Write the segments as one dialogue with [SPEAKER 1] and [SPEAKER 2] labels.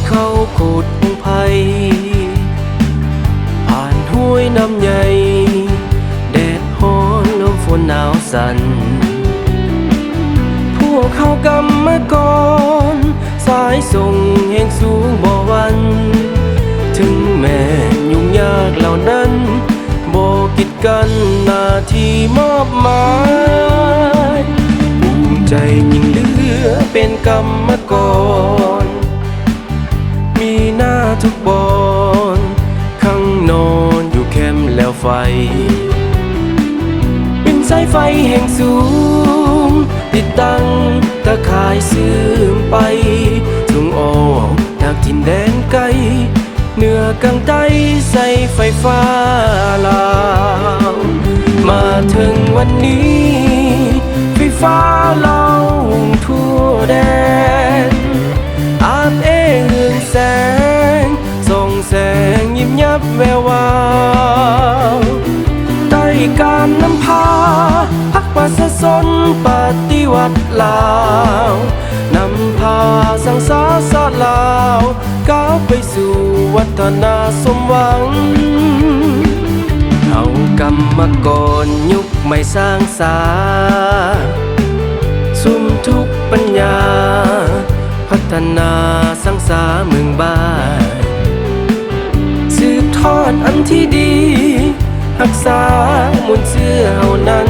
[SPEAKER 1] เขาโคตรพงไพผ่านห้วยน้ำใหญ่แดดฮ้อนลมฝนหนาวสั่นพวกเขากำมากรสายส่งแห่งสูงบ่หวันถึงแม้ยุ่งยากเหล่านั้นบ่กิดกันหน้าที่มอบหมายภูมิใจยิ่งเหลือเป็นกรรมกรมีหน้าทุกบอนข้างนอนอยู่แคมป์แล้วไฟเป็นสายไฟแห่งสูงติดตั้งตะข่ายสืมไปส่งออกจากถิ่นแดนไกลเหนือกลางใต้ใส่ไฟฟ้าลาวมาถึงวันนี้ไฟฟ้าเราทั่วแดนอาบเรืองแสงส่องแสงยิ้มยับแวววาวใต้การนำพาพักประชาชนปฏิวัติลาวนำพาสังสาสะลาวก้าวไปสู่วัฒนาสมหวังเอากรรมกรยุคใหม่สร้างสาสุมทุกปัญญาพัฒนาสร้างสาเมืองบ้านสืบทอดอันที่ดีรักษามวลเสื้อเฮานั้น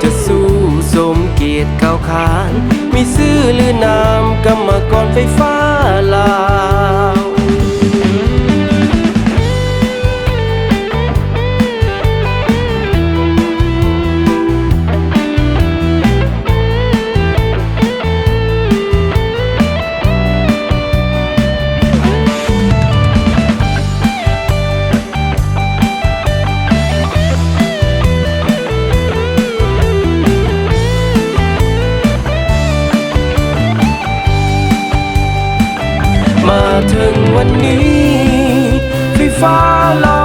[SPEAKER 1] จะสู้สมเกียรติก้าวขานมีชื่อหรือนามกรรมกรไฟฟ้าลาวมาถึงวันนี้ไฟฟ้าเรา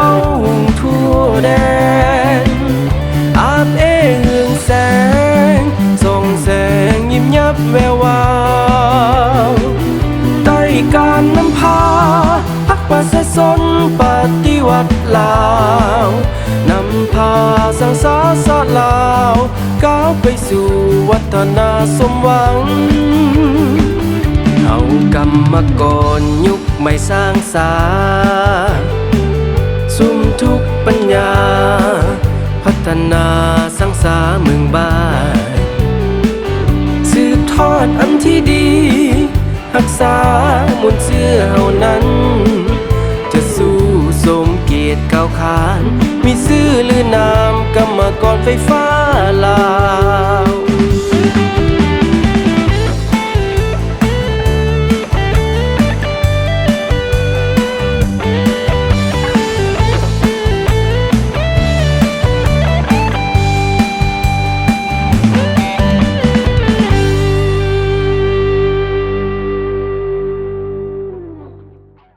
[SPEAKER 1] ทั่วแดนอาบเรืองแสงส่องแสงยิ้มยับแวววาวใต้การนำพาพักประชาชนปฏิวัติลาวนำพาสังสาสะลาวก้าวไปสู่วัฒนาสมหวังเอากรรมกรยุคใหม่สร้างสาสุมทุกปัญญาพัฒนาสร้างสาเมืองบ้านสืบทอดอันที่ดีรักษามวลเสื้อเฮานั้นจะสู้สมเกียรติก้าวขานมีชื่อหรือนามกรรมกรไฟฟ้าลาว